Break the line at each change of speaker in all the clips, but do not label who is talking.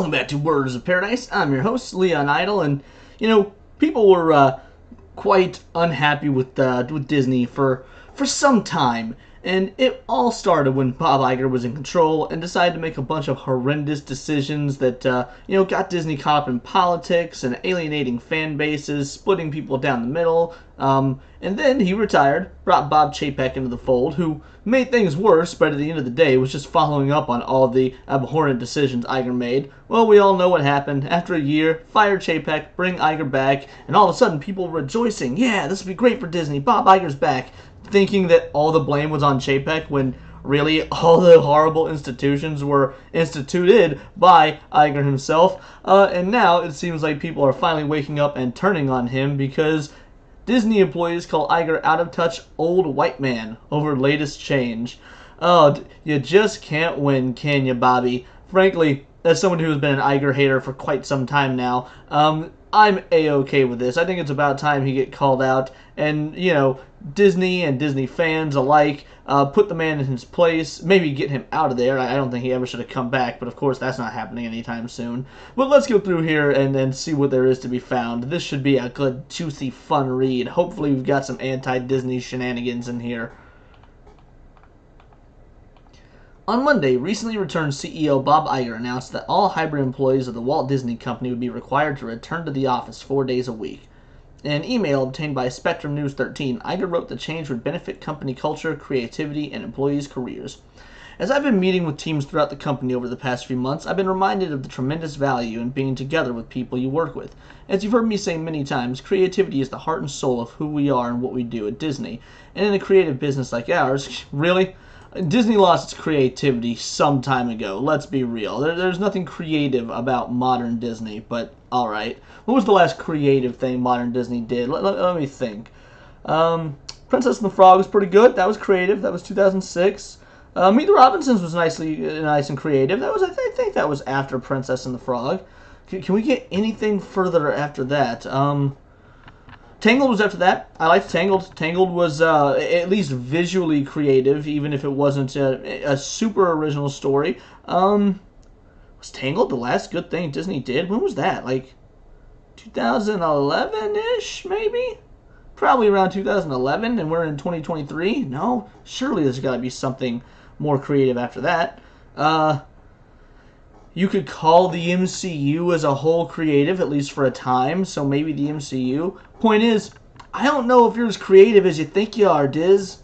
Welcome back to Words of Paradise. I'm your host, Leon Idle, and people were quite unhappy with Disney for some time, and it all started when Bob Iger was in control and decided to make a bunch of horrendous decisions that got Disney caught up in politics and alienating fan bases, splitting people down the middle. And then he retired, brought Bob Chapek into the fold, who made things worse, but at the end of the day was just following up on all the abhorrent decisions Iger made. Well, we all know what happened. After a year, fire Chapek, bring Iger back, and all of a sudden people were rejoicing. Yeah, this would be great for Disney. Bob Iger's back. Thinking that all the blame was on Chapek when really all the horrible institutions were instituted by Iger himself. And now it seems like people are finally waking up and turning on him because Disney employees call Iger out-of-touch old white man over latest change. Oh, you just can't win, can you, Bobby? Frankly, as someone who has been an Iger hater for quite some time now, I'm A-okay with this. I think it's about time he get called out, and, Disney and Disney fans alike put the man in his place, maybe get him out of there. I don't think he ever should have come back, but of course that's not happening anytime soon. But let's go through here and see what there is to be found. This should be a good, juicy, fun read. Hopefully we've got some anti-Disney shenanigans in here. On Monday, recently returned CEO Bob Iger announced that all hybrid employees of the Walt Disney Company would be required to return to the office 4 days a week. In an email obtained by Spectrum News 13, Iger wrote the change would benefit company culture, creativity, and employees' careers. As I've been meeting with teams throughout the company over the past few months, I've been reminded of the tremendous value in being together with people you work with. As you've heard me say many times, creativity is the heart and soul of who we are and what we do at Disney. And in a creative business like ours, really? Disney lost its creativity some time ago, let's be real. There's nothing creative about modern Disney, but alright. What was the last creative thing modern Disney did? Let me think. Princess and the Frog was pretty good. That was creative. That was 2006. Meet the Robinsons was nice and creative. I think that was after Princess and the Frog. Can we get anything further after that? Tangled was after that. I liked Tangled. Tangled was at least visually creative, even if it wasn't a super original story. Was Tangled the last good thing Disney did? When was that? Like 2011-ish, maybe? Probably around 2011, and we're in 2023? No? Surely there's got to be something more creative after that. You could call the MCU as a whole creative, at least for a time, so maybe the MCU. Point is, I don't know if you're as creative as you think you are, Diz.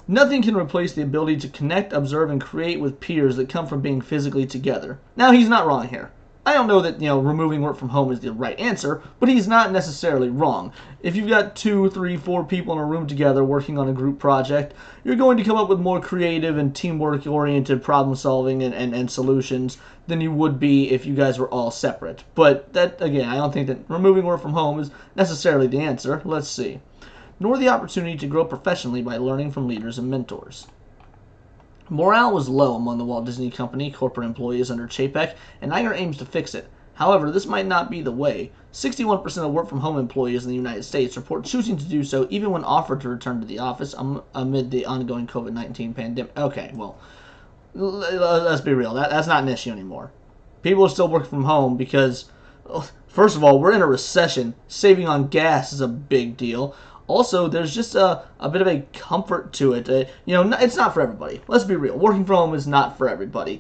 Nothing can replace the ability to connect, observe, and create with peers that come from being physically together. Now, he's not wrong here. I don't know that, removing work from home is the right answer, but he's not necessarily wrong. If you've got 2, 3, 4 people in a room together working on a group project, you're going to come up with more creative and teamwork-oriented problem-solving and solutions than you would be if you guys were all separate. But that, again, I don't think that removing work from home is necessarily the answer. Let's see. Nor the opportunity to grow professionally by learning from leaders and mentors. Morale was low among the Walt Disney Company corporate employees under Chapek, and Iger aims to fix it. However, this might not be the way. 61% of work-from-home employees in the United States report choosing to do so even when offered to return to the office amid the ongoing COVID-19 pandemic. Okay, well, let's be real. That's not an issue anymore. People are still working from home because, first of all, we're in a recession. Saving on gas is a big deal. Also, there's just a bit of a comfort to it. It's not for everybody. Let's be real. Working from home is not for everybody.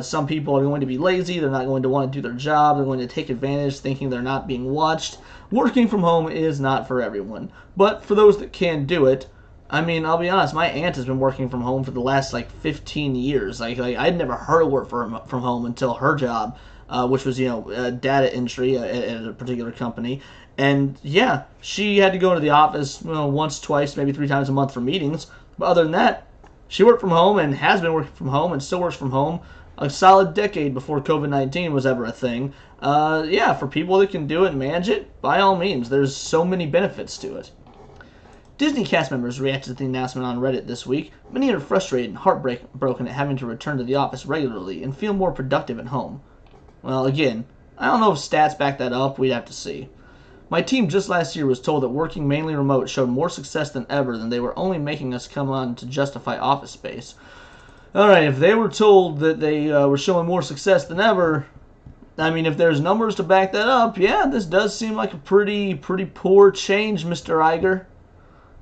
Some people are going to be lazy. They're not going to want to do their job. They're going to take advantage thinking they're not being watched. Working from home is not for everyone. But for those that can do it, I mean, I'll be honest, my aunt has been working from home for the last, 15 years. I'd never heard of work from home until her job, which was, data entry at a particular company. And, yeah, she had to go into the office once, twice, maybe 3 times a month for meetings. But other than that, she worked from home and has been working from home and still works from home a solid decade before COVID-19 was ever a thing. Yeah, for people that can do it and manage it, by all means, there's so many benefits to it. Disney cast members reacted to the announcement on Reddit this week. Many are frustrated and heartbroken at having to return to the office regularly and feel more productive at home. Well, again, I don't know if stats back that up. We'd have to see. My team just last year was told that working mainly remote showed more success than ever, than they were only making us come on to justify office space. All right, if they were told that they were showing more success than ever, I mean, if there's numbers to back that up, yeah, this does seem like a pretty poor change, Mr. Iger.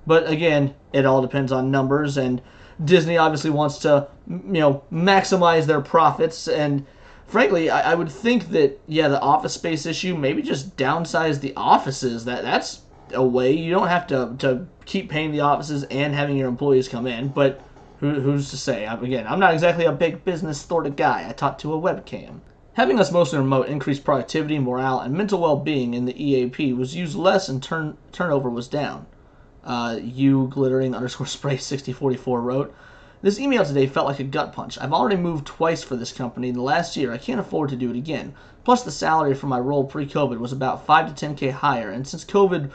But again, it all depends on numbers, and Disney obviously wants to, maximize their profits. And frankly, I would think that, yeah, the office space issue, maybe just downsize the offices. That's a way. You don't have to keep paying the offices and having your employees come in, but who's to say? Again, I'm not exactly a big business sort of guy. I talk to a webcam. Having us mostly remote increased productivity, morale, and mental well-being in the EAP was used less and turnover was down. You glittering _ spray 6044 wrote, "This email today felt like a gut punch. I've already moved twice for this company in the last year. I can't afford to do it again. Plus the salary for my role pre-COVID was about 5 to 10K higher, and since COVID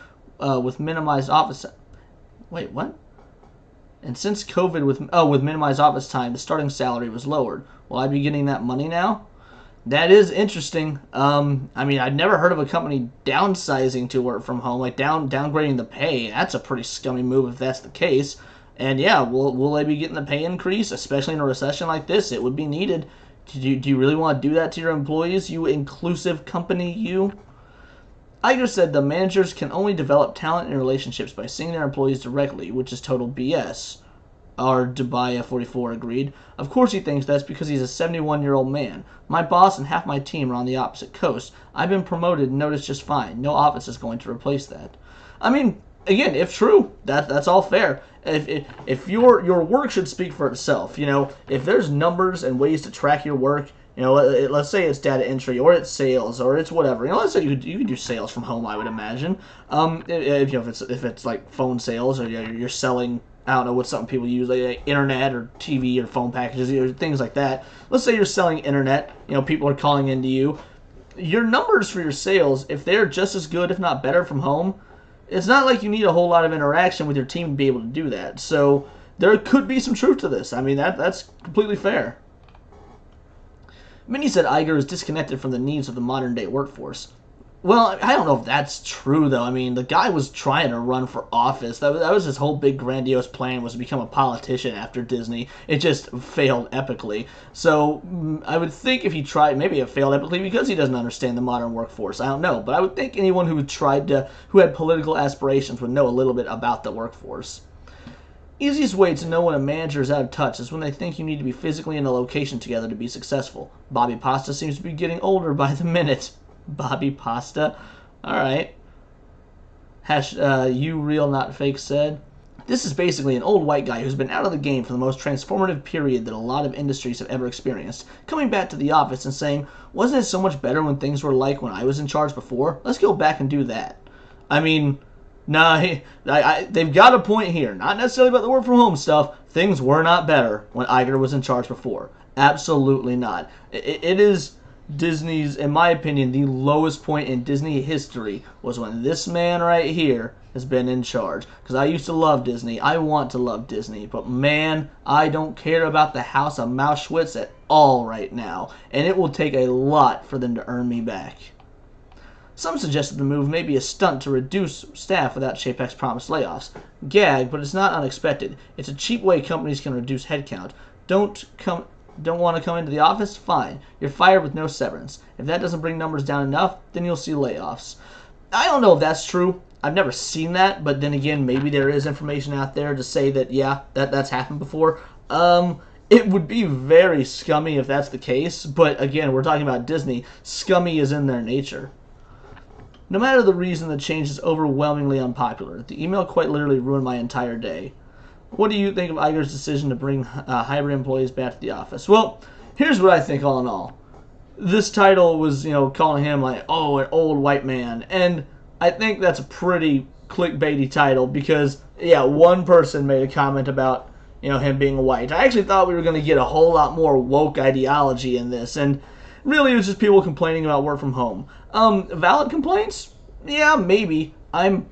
with minimized office... Wait, what? And since COVID with minimized office time, the starting salary was lowered. Will I be getting that money now?" That is interesting. I mean, I'd never heard of a company downsizing to work from home, like downgrading the pay. That's a pretty scummy move if that's the case. And yeah, will they be getting the pay increase, especially in a recession like this? It would be needed. Do you really want to do that to your employees, you inclusive company, you? Iger said the managers can only develop talent and relationships by seeing their employees directly, which is total BS. Our Dubaya 44 agreed. Of course he thinks that's because he's a 71-year-old man. My boss and half my team are on the opposite coast. I've been promoted and noticed just fine. No office is going to replace that. I mean, again, if true, that's all fair. If your work should speak for itself, if there's numbers and ways to track your work, let's say it's data entry or it's sales or it's whatever. Let's say you could do sales from home, I would imagine. If it's like phone sales or you're selling, I don't know what some people use, like internet or TV or phone packages or things like that. Let's say you're selling internet, people are calling into you. Your numbers for your sales, if they're just as good, if not better from home, it's not like you need a whole lot of interaction with your team to be able to do that. So there could be some truth to this. I mean, that's completely fair. Many said Iger is disconnected from the needs of the modern day workforce. Well, I don't know if that's true, though. I mean, the guy was trying to run for office. That was his whole big grandiose plan, was to become a politician after Disney. It just failed epically. So I would think if he tried, maybe it failed epically because he doesn't understand the modern workforce. I don't know. But I would think anyone who had political aspirations would know a little bit about the workforce. Easiest way to know when a manager is out of touch is when they think you need to be physically in a location together to be successful. Bobby Pasta seems to be getting older by the minute. Bobby Pasta. Alright. You real not fake said. This is basically an old white guy who's been out of the game for the most transformative period that a lot of industries have ever experienced, coming back to the office and saying, wasn't it so much better when things were like when I was in charge before? Let's go back and do that. I mean, nah, they've got a point here. Not necessarily about the work from home stuff. Things were not better when Iger was in charge before. Absolutely not. It is Disney's, in my opinion, the lowest point in Disney history was when this man right here has been in charge. Because I used to love Disney. I want to love Disney. But man, I don't care about the House of Mauschwitz at all right now. And it will take a lot for them to earn me back. Some suggested the move may be a stunt to reduce staff without Chapek's promised layoffs. Gag, but it's not unexpected. It's a cheap way companies can reduce headcount. Don't want to come into the office? Fine. You're fired with no severance. If that doesn't bring numbers down enough, then you'll see layoffs. I don't know if that's true. I've never seen that, but then again, maybe there is information out there to say that, yeah, that's happened before. It would be very scummy if that's the case, but again, we're talking about Disney. Scummy is in their nature. No matter the reason, the change is overwhelmingly unpopular. The email quite literally ruined my entire day. What do you think of Iger's decision to bring hybrid employees back to the office? Well, here's what I think all in all. This title was, calling him like, oh, an old white man. And I think that's a pretty clickbaity title because, yeah, one person made a comment about, him being white. I actually thought we were going to get a whole lot more woke ideology in this. And really, it was just people complaining about work from home. Valid complaints? Yeah, maybe. I'm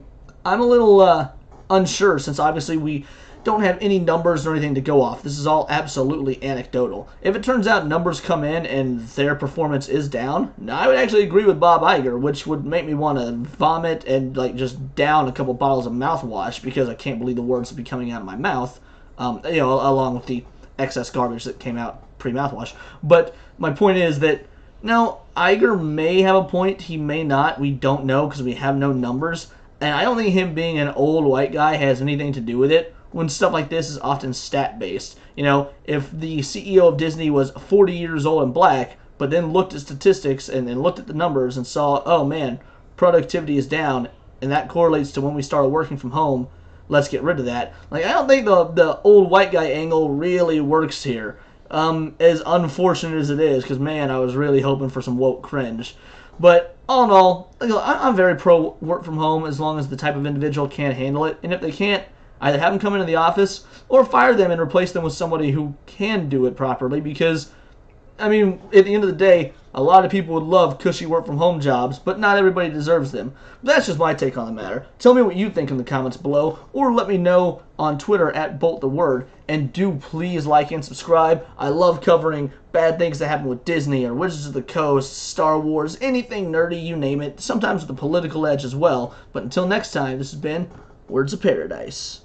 a little unsure since obviously we don't have any numbers or anything to go off. This is all absolutely anecdotal. If it turns out numbers come in and their performance is down, I would actually agree with Bob Iger, which would make me want to vomit and just down a couple bottles of mouthwash because I can't believe the words that be coming out of my mouth. Along with the excess garbage that came out pre-mouthwash. But my point is that now Iger may have a point, he may not. We don't know because we have no numbers. And I don't think him being an old white guy has anything to do with it when stuff like this is often stat-based. You know, if the CEO of Disney was 40 years old and black, but then looked at statistics and then looked at the numbers and saw, oh man, productivity is down, and that correlates to when we started working from home, let's get rid of that. Like, I don't think the old white guy angle really works here. As unfortunate as it is, because man, I was really hoping for some woke cringe. But all in all, I'm very pro work from home as long as the type of individual can handle it. And if they can't, either have them come into the office or fire them and replace them with somebody who can do it properly. Because, I mean, at the end of the day, a lot of people would love cushy work from home jobs, but not everybody deserves them. But that's just my take on the matter. Tell me what you think in the comments below, or let me know on Twitter at BoltTheWord. And do please like and subscribe. I love covering bad things that happen with Disney or Wizards of the Coast, Star Wars, anything nerdy, you name it. Sometimes with a political edge as well. But until next time, this has been Words of Paradise.